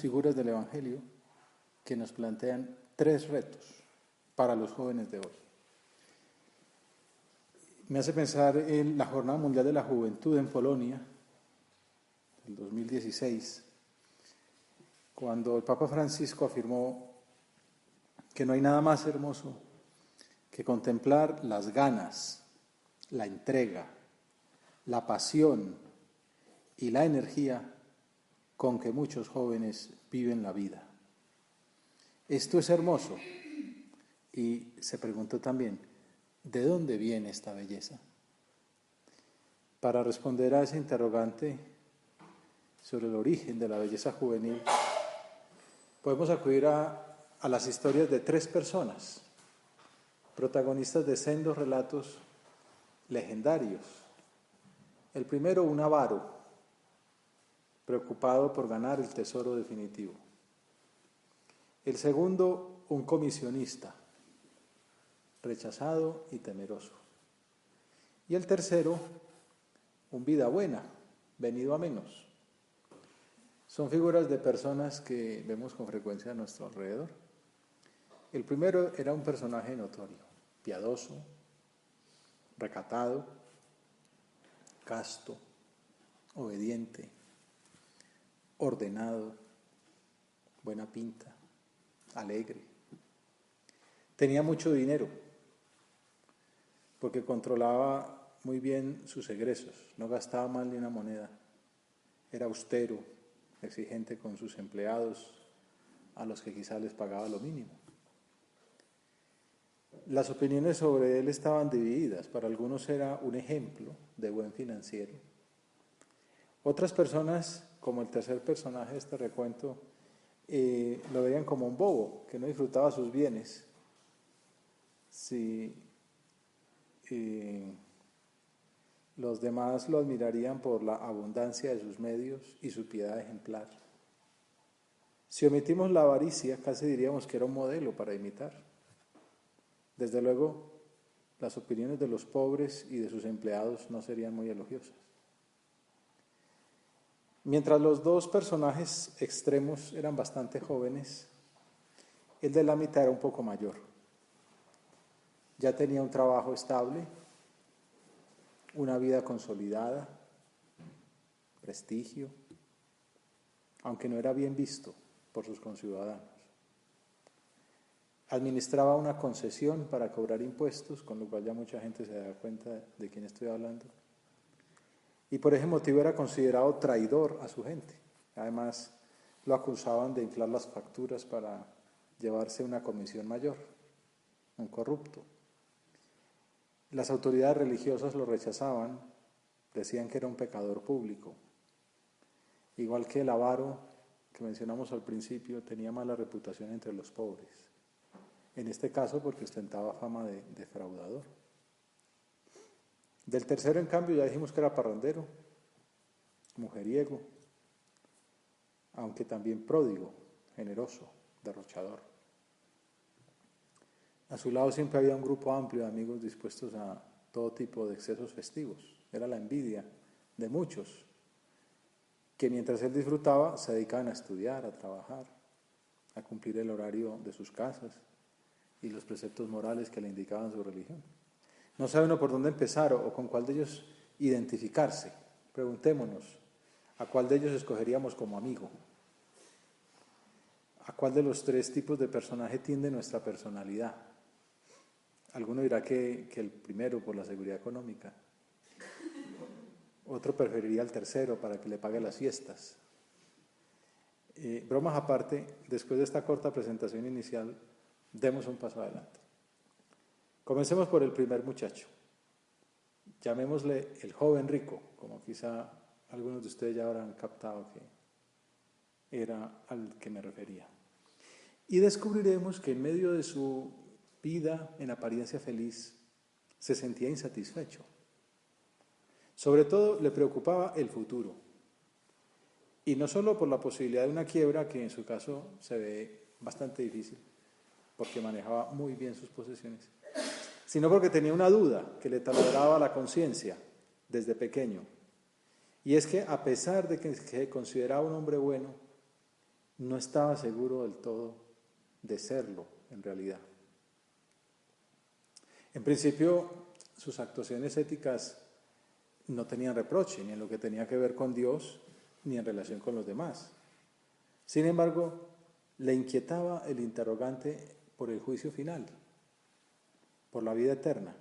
Figuras del Evangelio que nos plantean tres retos para los jóvenes de hoy. Me hace pensar en la Jornada Mundial de la Juventud en Polonia, el 2016, cuando el Papa Francisco afirmó que no hay nada más hermoso que contemplar las ganas, la entrega, la pasión y la energía con que muchos jóvenes viven la vida. Esto es hermoso. Y se preguntó también, ¿de dónde viene esta belleza? Para responder a ese interrogante sobre el origen de la belleza juvenil, podemos acudir a las historias de tres personas, protagonistas de sendos relatos legendarios. El primero, un avaro, preocupado por ganar el tesoro definitivo. El segundo, un comisionista, rechazado y temeroso. Y el tercero, un vida buena, venido a menos. Son figuras de personas que vemos con frecuencia a nuestro alrededor. El primero era un personaje notorio, piadoso, recatado, casto, obediente, ordenado, buena pinta, alegre. Tenía mucho dinero, porque controlaba muy bien sus egresos, no gastaba mal ni una moneda. Era austero, exigente con sus empleados, a los que quizá les pagaba lo mínimo. Las opiniones sobre él estaban divididas. Para algunos era un ejemplo de buen financiero. Otras personas, como el tercer personaje de este recuento, lo veían como un bobo, que no disfrutaba sus bienes. Si los demás lo admirarían por la abundancia de sus medios y su piedad ejemplar. Si omitimos la avaricia, casi diríamos que era un modelo para imitar. Desde luego, las opiniones de los pobres y de sus empleados no serían muy elogiosas. Mientras los dos personajes extremos eran bastante jóvenes, el de la mitad era un poco mayor. Ya tenía un trabajo estable, una vida consolidada, prestigio, aunque no era bien visto por sus conciudadanos. Administraba una concesión para cobrar impuestos, con lo cual ya mucha gente se da cuenta de quién estoy hablando. Y por ese motivo era considerado traidor a su gente. Además, lo acusaban de inflar las facturas para llevarse una comisión mayor, un corrupto. Las autoridades religiosas lo rechazaban, decían que era un pecador público. Igual que el avaro, que mencionamos al principio, tenía mala reputación entre los pobres. En este caso porque ostentaba fama de defraudador. Del tercero, en cambio, ya dijimos que era parrandero, mujeriego, aunque también pródigo, generoso, derrochador. A su lado siempre había un grupo amplio de amigos dispuestos a todo tipo de excesos festivos. Era la envidia de muchos, que mientras él disfrutaba se dedicaban a estudiar, a trabajar, a cumplir el horario de sus casas y los preceptos morales que le indicaban su religión. No sabe uno por dónde empezar o con cuál de ellos identificarse. Preguntémonos, ¿a cuál de ellos escogeríamos como amigo? ¿A cuál de los tres tipos de personaje tiende nuestra personalidad? Alguno dirá que el primero por la seguridad económica. Otro preferiría al tercero para que le pague las fiestas. Bromas aparte, después de esta corta presentación inicial, demos un paso adelante. Comencemos por el primer muchacho. Llamémosle el joven rico, como quizá algunos de ustedes ya habrán captado que era al que me refería. Y descubriremos que en medio de su vida en apariencia feliz, se sentía insatisfecho. Sobre todo le preocupaba el futuro. Y no solo por la posibilidad de una quiebra, que en su caso se ve bastante difícil, porque manejaba muy bien sus posesiones, sino porque tenía una duda que le taladraba la conciencia desde pequeño. Y es que a pesar de que se consideraba un hombre bueno, no estaba seguro del todo de serlo en realidad. En principio, sus actuaciones éticas no tenían reproche, ni en lo que tenía que ver con Dios, ni en relación con los demás. Sin embargo, le inquietaba el interrogante por el juicio final, por la vida eterna.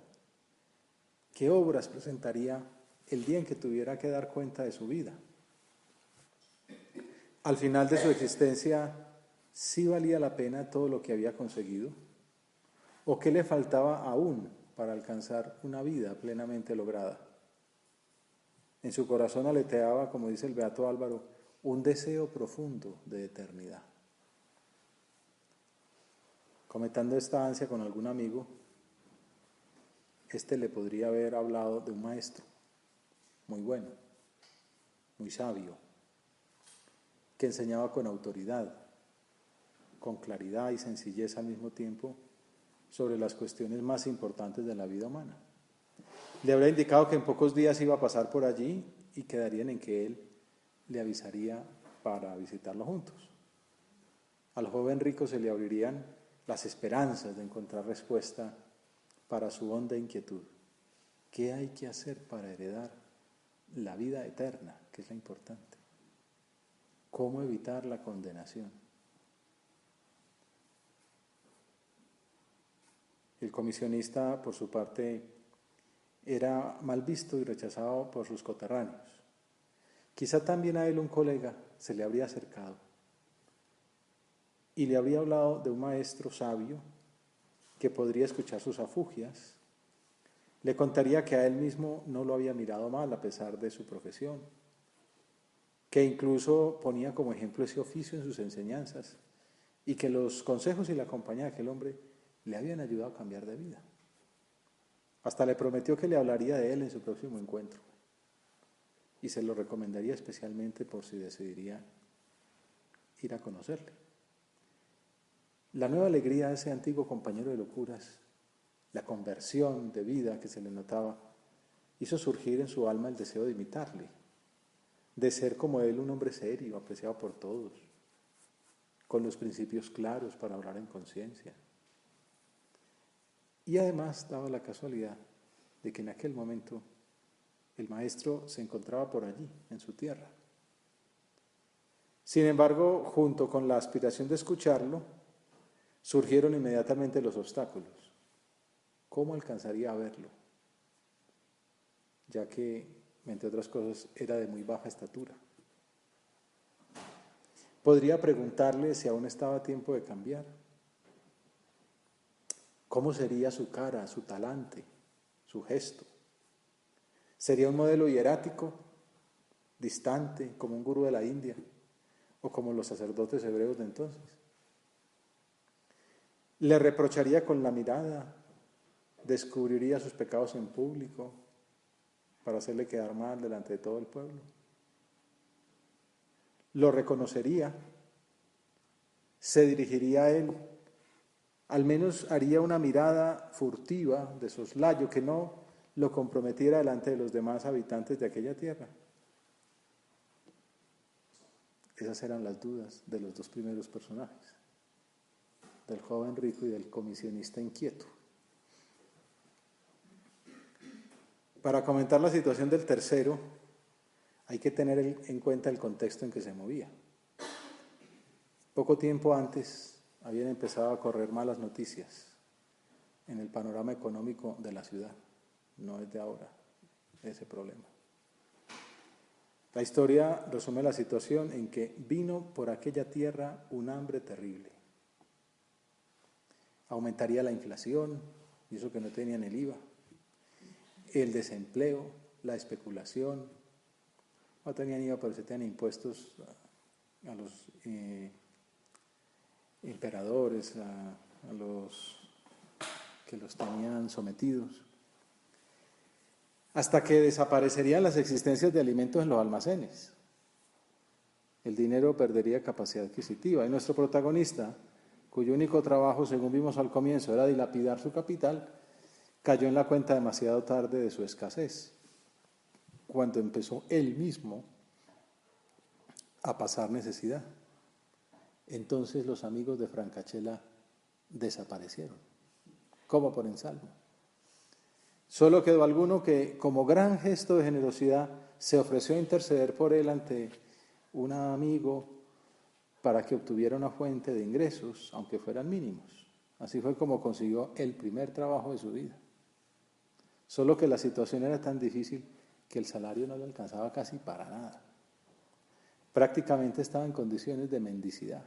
¿Qué obras presentaría el día en que tuviera que dar cuenta de su vida? Al final de su existencia, ¿sí valía la pena todo lo que había conseguido? ¿O qué le faltaba aún para alcanzar una vida plenamente lograda? En su corazón aleteaba, como dice el beato Álvaro, un deseo profundo de eternidad. Comentando esta ansia con algún amigo, le podría haber hablado de un maestro muy bueno, muy sabio, que enseñaba con autoridad, con claridad y sencillez al mismo tiempo sobre las cuestiones más importantes de la vida humana. Le habría indicado que en pocos días iba a pasar por allí y quedarían en que él le avisaría para visitarlo juntos. Al joven rico se le abrirían las esperanzas de encontrar respuesta para su honda inquietud. ¿Qué hay que hacer para heredar la vida eterna, que es la importante? ¿Cómo evitar la condenación? El comisionista, por su parte, era mal visto y rechazado por sus coterráneos. Quizá también a él un colega se le habría acercado y le habría hablado de un maestro sabio que podría escuchar sus afugias. Le contaría que a él mismo no lo había mirado mal a pesar de su profesión, que incluso ponía como ejemplo ese oficio en sus enseñanzas y que los consejos y la compañía de aquel hombre le habían ayudado a cambiar de vida. Hasta le prometió que le hablaría de él en su próximo encuentro y se lo recomendaría especialmente por si decidiría ir a conocerle. La nueva alegría de ese antiguo compañero de locuras, la conversión de vida que se le notaba, hizo surgir en su alma el deseo de imitarle, de ser como él un hombre serio, apreciado por todos, con los principios claros para hablar en conciencia. Y además daba la casualidad de que en aquel momento el maestro se encontraba por allí, en su tierra. Sin embargo, junto con la aspiración de escucharlo, surgieron inmediatamente los obstáculos. ¿Cómo alcanzaría a verlo? Ya que, entre otras cosas, era de muy baja estatura. Podría preguntarle si aún estaba a tiempo de cambiar. ¿Cómo sería su cara, su talante, su gesto? ¿Sería un modelo hierático, distante, como un gurú de la India, o como los sacerdotes hebreos de entonces? ¿Le reprocharía con la mirada? ¿Descubriría sus pecados en público para hacerle quedar mal delante de todo el pueblo? ¿Lo reconocería? ¿Se dirigiría a él? Al menos haría una mirada furtiva, de soslayo, que no lo comprometiera delante de los demás habitantes de aquella tierra. Esas eran las dudas de los dos primeros personajes, del joven rico y del comisionista inquieto. Para comentar la situación del tercero, hay que tener en cuenta el contexto en que se movía. Poco tiempo antes habían empezado a correr malas noticias en el panorama económico de la ciudad. No es de ahora ese problema. La historia resume la situación en que vino por aquella tierra un hambre terrible. Aumentaría la inflación, y eso que no tenían el IVA, el desempleo, la especulación. No tenían IVA, pero se tenían impuestos a los emperadores, a los que los tenían sometidos, hasta que desaparecerían las existencias de alimentos en los almacenes. El dinero perdería capacidad adquisitiva y nuestro protagonista, cuyo único trabajo, según vimos al comienzo, era dilapidar su capital, cayó en la cuenta demasiado tarde de su escasez, cuando empezó él mismo a pasar necesidad. entonces los amigos de Francachela desaparecieron, como por ensalmo. Solo quedó alguno que, como gran gesto de generosidad, se ofreció a interceder por él ante un amigo para que obtuviera una fuente de ingresos, aunque fueran mínimos. Así fue como consiguió el primer trabajo de su vida. Solo que la situación era tan difícil que el salario no le alcanzaba casi para nada. Prácticamente estaba en condiciones de mendicidad.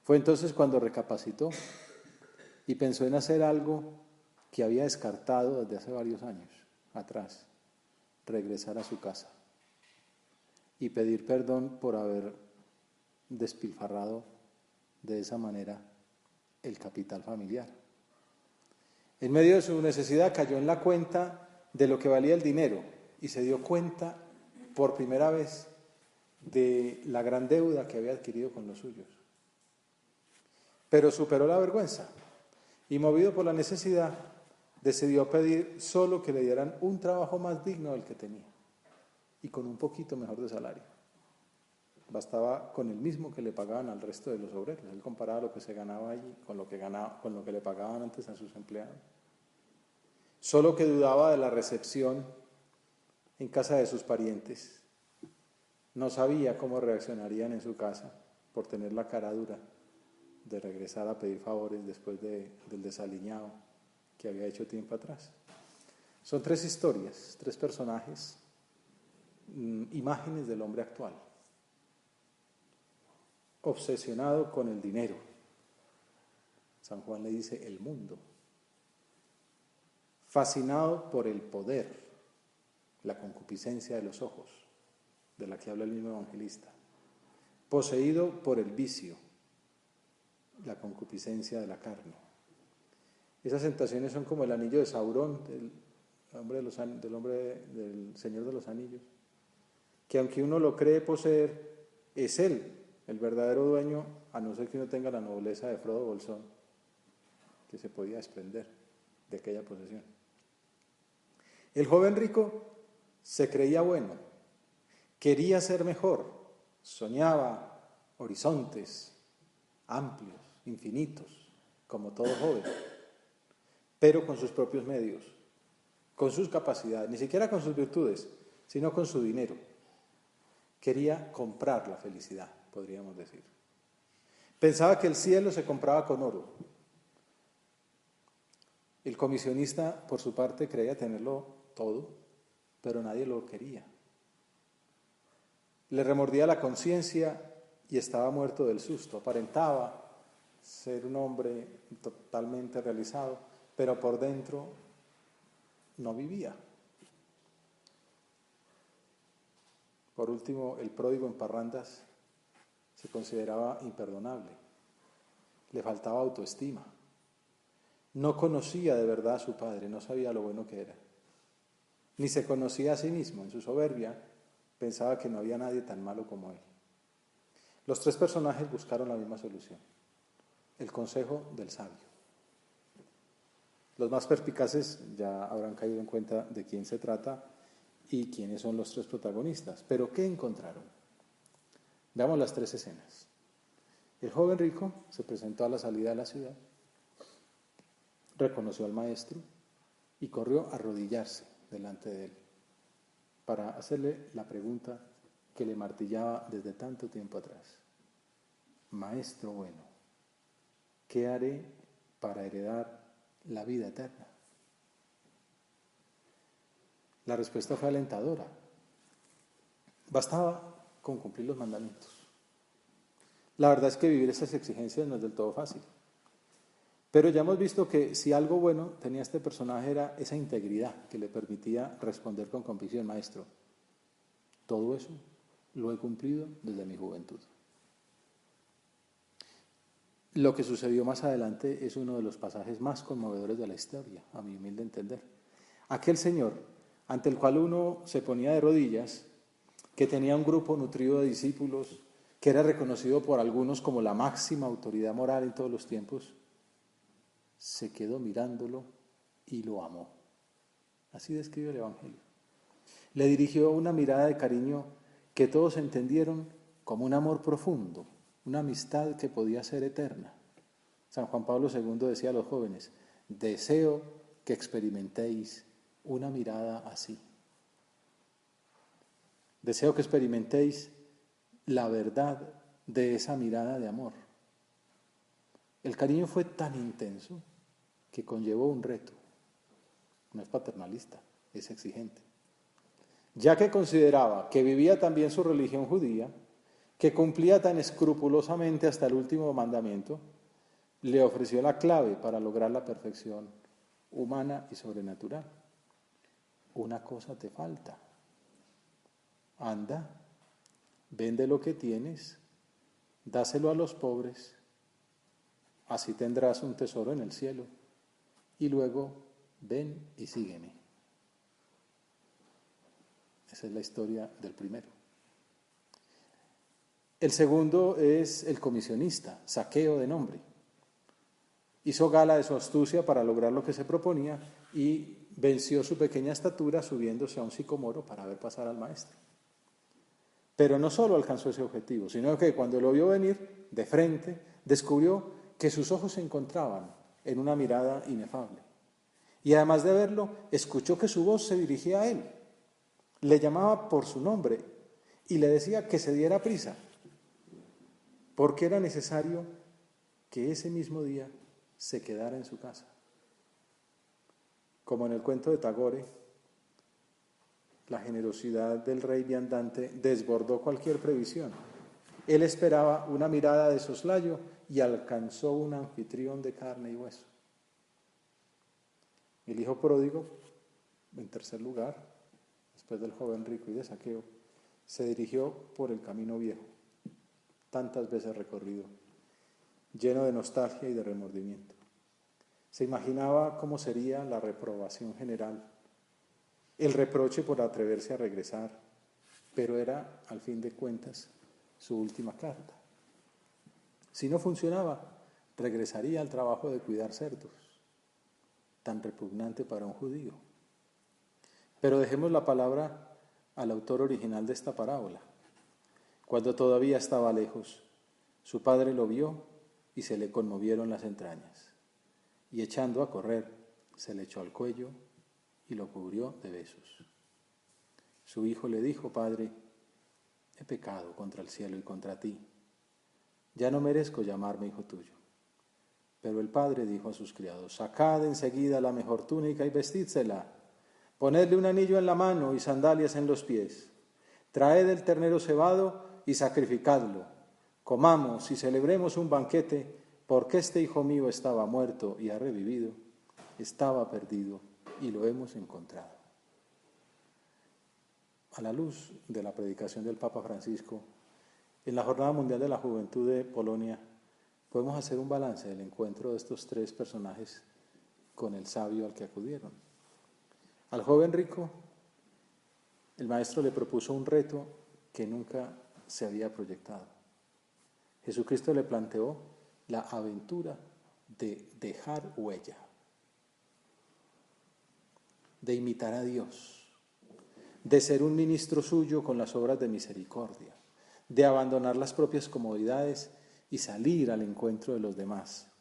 Fue entonces cuando recapacitó y pensó en hacer algo que había descartado desde hace varios años atrás: regresar a su casa y pedir perdón por haber despilfarrado de esa manera el capital familiar. En medio de su necesidad cayó en la cuenta de lo que valía el dinero y se dio cuenta por primera vez de la gran deuda que había adquirido con los suyos. Pero superó la vergüenza y, movido por la necesidad, decidió pedir solo que le dieran un trabajo más digno del que tenía y con un poquito mejor de salario. Bastaba con el mismo que le pagaban al resto de los obreros. Él comparaba lo que se ganaba allí con lo que le pagaban antes a sus empleados. Solo que dudaba de la recepción en casa de sus parientes. No sabía cómo reaccionarían en su casa por tener la cara dura de regresar a pedir favores después del desaliñado que había hecho tiempo atrás. Son 3 historias, 3 personajes, imágenes del hombre actual. Obsesionado con el dinero. San Juan le dice el mundo. Fascinado por el poder, la concupiscencia de los ojos, de la que habla el mismo evangelista. Poseído por el vicio, la concupiscencia de la carne. Esas tentaciones son como el anillo de Saurón, del Señor de los Anillos, que aunque uno lo cree poseer, es él el verdadero dueño, a no ser que uno tenga la nobleza de Frodo Bolsón, que se podía desprender de aquella posesión. El joven rico se creía bueno, quería ser mejor, soñaba horizontes amplios, infinitos, como todo joven, pero con sus propios medios, con sus capacidades, ni siquiera con sus virtudes, sino con su dinero. Quería comprar la felicidad, podríamos decir. Pensaba que el cielo se compraba con oro. El comisionista, por su parte, creía tenerlo todo, pero nadie lo quería. Le remordía la conciencia y estaba muerto del susto. Aparentaba ser un hombre totalmente realizado, pero por dentro no vivía. Por último, el pródigo en parrandas se consideraba imperdonable. Le faltaba autoestima. No conocía de verdad a su padre, no sabía lo bueno que era. Ni se conocía a sí mismo. En su soberbia pensaba que no había nadie tan malo como él. Los 3 personajes buscaron la misma solución: el consejo del sabio. Los más perspicaces ya habrán caído en cuenta de quién se trata y quiénes son los 3 protagonistas. Pero ¿qué encontraron? Veamos las 3 escenas. El joven rico se presentó a la salida de la ciudad, reconoció al maestro y corrió a arrodillarse delante de él para hacerle la pregunta que le martillaba desde tanto tiempo atrás. Maestro bueno, ¿qué haré para heredar la vida eterna? La respuesta fue alentadora. Bastaba con cumplir los mandamientos. La verdad es que vivir esas exigencias no es del todo fácil. Pero ya hemos visto que si algo bueno tenía este personaje era esa integridad que le permitía responder con convicción: maestro, todo eso lo he cumplido desde mi juventud. Lo que sucedió más adelante es uno de los pasajes más conmovedores de la historia, a mi humilde entender. Aquel señor, ante el cual uno se ponía de rodillas, que tenía un grupo nutrido de discípulos, que era reconocido por algunos como la máxima autoridad moral en todos los tiempos, se quedó mirándolo y lo amó. Así describe el Evangelio. Le dirigió una mirada de cariño que todos entendieron como un amor profundo, una amistad que podía ser eterna. San Juan Pablo II decía a los jóvenes, deseo que experimentéis una mirada así. Deseo que experimentéis la verdad de esa mirada de amor. El cariño fue tan intenso que conllevó un reto. No es paternalista, es exigente. Ya que consideraba que vivía también su religión judía, que cumplía tan escrupulosamente hasta el último mandamiento, le ofreció la clave para lograr la perfección humana y sobrenatural. Una cosa te falta. Anda, vende lo que tienes, dáselo a los pobres, así tendrás un tesoro en el cielo, y luego ven y sígueme. Esa es la historia del primero. El segundo es el comisionista, Zaqueo de nombre. Hizo gala de su astucia para lograr lo que se proponía y venció su pequeña estatura subiéndose a un sicomoro para ver pasar al maestro. Pero no solo alcanzó ese objetivo, sino que cuando lo vio venir de frente, descubrió que sus ojos se encontraban en una mirada inefable. Y además de verlo, escuchó que su voz se dirigía a él. Le llamaba por su nombre y le decía que se diera prisa, porque era necesario que ese mismo día se quedara en su casa. Como en el cuento de Tagore, la generosidad del rey viandante desbordó cualquier previsión. Él esperaba una mirada de soslayo y alcanzó un anfitrión de carne y hueso. El hijo pródigo, en tercer lugar, después del joven rico y de Zaqueo, se dirigió por el camino viejo, tantas veces recorrido, lleno de nostalgia y de remordimiento. Se imaginaba cómo sería la reprobación general, el reproche por atreverse a regresar, pero era, al fin de cuentas, su última carta. Si no funcionaba, regresaría al trabajo de cuidar cerdos, tan repugnante para un judío. Pero dejemos la palabra al autor original de esta parábola. Cuando todavía estaba lejos, su padre lo vio y se le conmovieron las entrañas. Y echando a correr, se le echó al cuello y lo cubrió de besos. Su hijo le dijo, Padre, he pecado contra el cielo y contra ti. Ya no merezco llamarme hijo tuyo. Pero el padre dijo a sus criados, sacad enseguida la mejor túnica y vestídsela. Ponedle un anillo en la mano y sandalias en los pies. Traed el ternero cebado y sacrificadlo. Comamos y celebremos un banquete, porque este hijo mío estaba muerto y ha revivido, estaba perdido y lo hemos encontrado. A la luz de la predicación del Papa Francisco, en la Jornada Mundial de la Juventud de Polonia, podemos hacer un balance del encuentro de estos tres personajes con el sabio al que acudieron. Al joven rico, el maestro le propuso un reto que nunca se había proyectado. Jesucristo le planteó la aventura de dejar huella, de imitar a Dios, de ser un ministro suyo con las obras de misericordia, de abandonar las propias comodidades y salir al encuentro de los demás,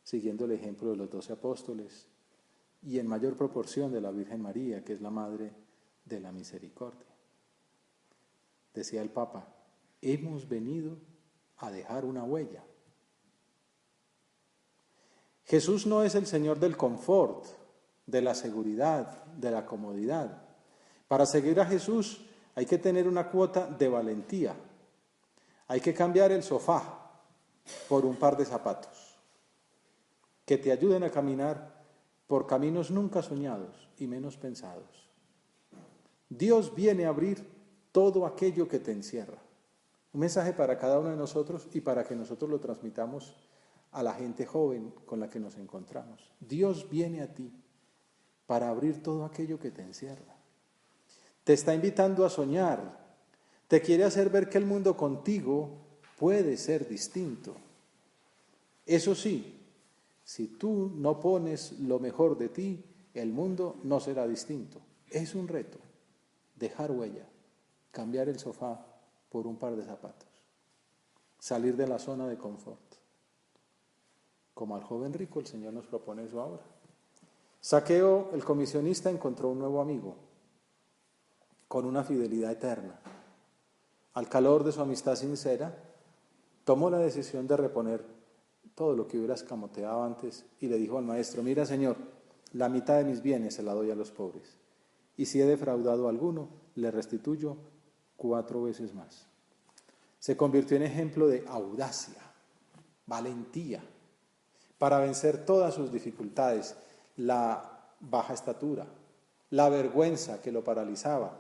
siguiendo el ejemplo de los 12 apóstoles y en mayor proporción de la Virgen María, que es la Madre de la Misericordia. Decía el Papa, hemos venido a dejar una huella. Jesús no es el Señor del confort, de la seguridad, de la comodidad. Para seguir a Jesús hay que tener una cuota de valentía. Hay que cambiar el sofá por un par de zapatos que te ayuden a caminar por caminos nunca soñados y menos pensados. Dios viene a abrir todo aquello que te encierra. Un mensaje para cada uno de nosotros y para que nosotros lo transmitamos a la gente joven con la que nos encontramos. Dios viene a ti para abrir todo aquello que te encierra. Te está invitando a soñar. Te quiere hacer ver que el mundo contigo puede ser distinto. Eso sí, si tú no pones lo mejor de ti, el mundo no será distinto. Es un reto. Dejar huella, cambiar el sofá por un par de zapatos. Salir de la zona de confort. Como al joven rico, el Señor nos propone eso ahora. Zaqueo, el comisionista, encontró un nuevo amigo con una fidelidad eterna. Al calor de su amistad sincera, tomó la decisión de reponer todo lo que hubiera escamoteado antes y le dijo al maestro: mira, Señor, la mitad de mis bienes se la doy a los pobres, y si he defraudado a alguno, le restituyo 4 veces más. Se convirtió en ejemplo de audacia, valentía, para vencer todas sus dificultades, la baja estatura, la vergüenza que lo paralizaba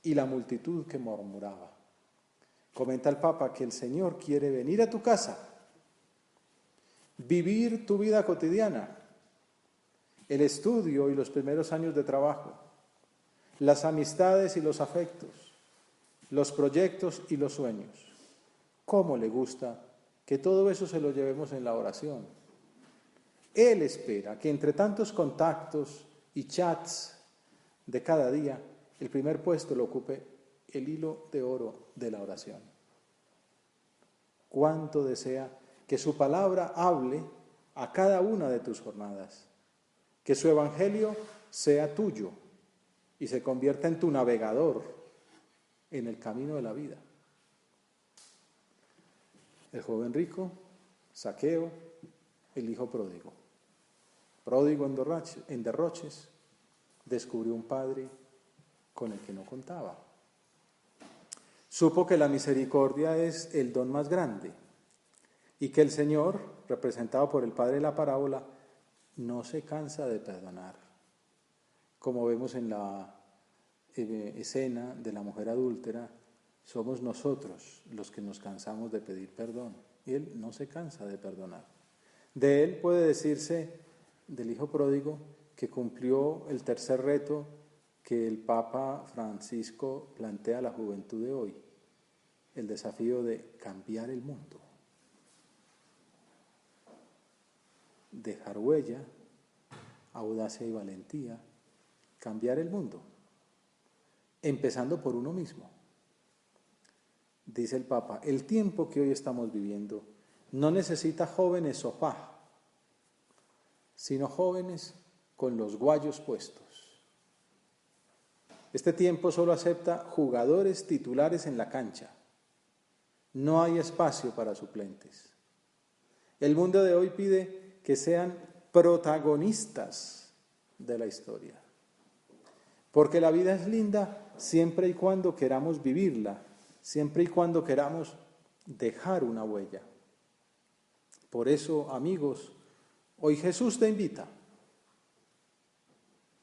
y la multitud que murmuraba. Comenta el Papa que el Señor quiere venir a tu casa, vivir tu vida cotidiana, el estudio y los primeros años de trabajo, las amistades y los afectos, los proyectos y los sueños. ¿Cómo le gusta que todo eso se lo llevemos en la oración? Él espera que entre tantos contactos y chats de cada día, el primer puesto lo ocupe el hilo de oro de la oración. Cuánto desea que su palabra hable a cada una de tus jornadas, que su evangelio sea tuyo y se convierta en tu navegador en el camino de la vida. El joven rico, Zaqueo, el hijo pródigo. Pródigo en derroches, descubrió un padre con el que no contaba. Supo que la misericordia es el don más grande y que el Señor, representado por el padre de la parábola, no se cansa de perdonar. Como vemos en la escena de la mujer adúltera, somos nosotros los que nos cansamos de pedir perdón y Él no se cansa de perdonar. De Él puede decirse, del hijo pródigo, que cumplió el tercer reto que el Papa Francisco plantea a la juventud de hoy, el desafío de cambiar el mundo, dejar huella, audacia y valentía, cambiar el mundo, empezando por uno mismo. Dice el Papa, el tiempo que hoy estamos viviendo no necesita jóvenes sofá, sino jóvenes con los guayos puestos. Este tiempo solo acepta jugadores titulares en la cancha. No hay espacio para suplentes. El mundo de hoy pide que sean protagonistas de la historia. Porque la vida es linda siempre y cuando queramos vivirla, siempre y cuando queramos dejar una huella. Por eso, amigos, hoy Jesús te invita,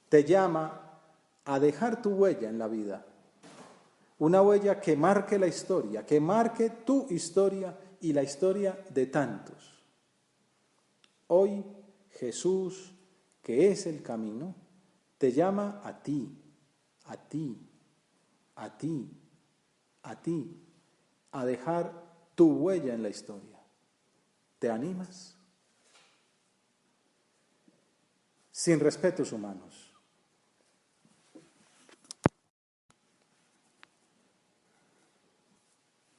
te llama a dejar tu huella en la vida, una huella que marque la historia, que marque tu historia y la historia de tantos. Hoy Jesús, que es el camino, te llama a ti, a ti, a ti, a ti, a dejar tu huella en la historia. ¿Te animas? Sin respetos humanos.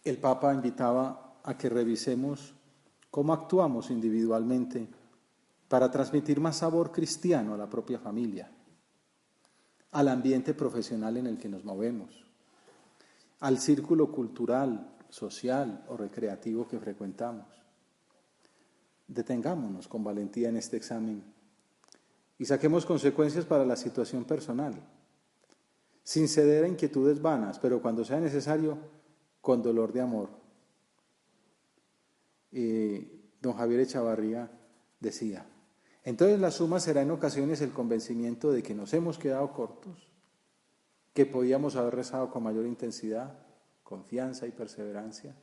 El Papa invitaba a que revisemos cómo actuamos individualmente para transmitir más sabor cristiano a la propia familia, al ambiente profesional en el que nos movemos, al círculo cultural, social o recreativo que frecuentamos. Detengámonos con valentía en este examen y saquemos consecuencias para la situación personal, sin ceder a inquietudes vanas, pero cuando sea necesario, con dolor de amor. Don Javier Echavarría decía, entonces la suma será en ocasiones el convencimiento de que nos hemos quedado cortos, que podíamos haber rezado con mayor intensidad, confianza y perseverancia,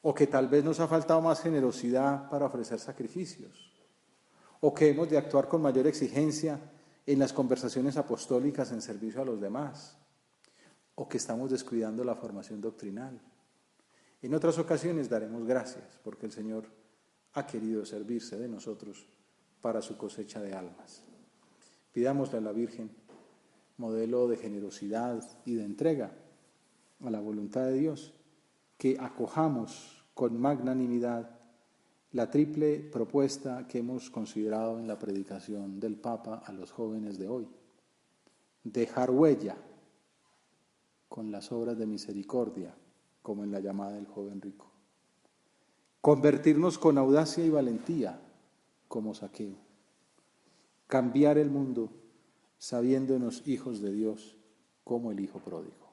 o que tal vez nos ha faltado más generosidad para ofrecer sacrificios, o que hemos de actuar con mayor exigencia en las conversaciones apostólicas en servicio a los demás, o que estamos descuidando la formación doctrinal. En otras ocasiones daremos gracias porque el Señor ha querido servirse de nosotros para su cosecha de almas. Pidámosle a la Virgen modelo de generosidad y de entrega a la voluntad de Dios que acojamos con magnanimidad la triple propuesta que hemos considerado en la predicación del Papa a los jóvenes de hoy. Dejar huella con las obras de misericordia, como en la llamada del joven rico. Convertirnos con audacia y valentía, como Zaqueo. Cambiar el mundo sabiéndonos hijos de Dios, como el hijo pródigo.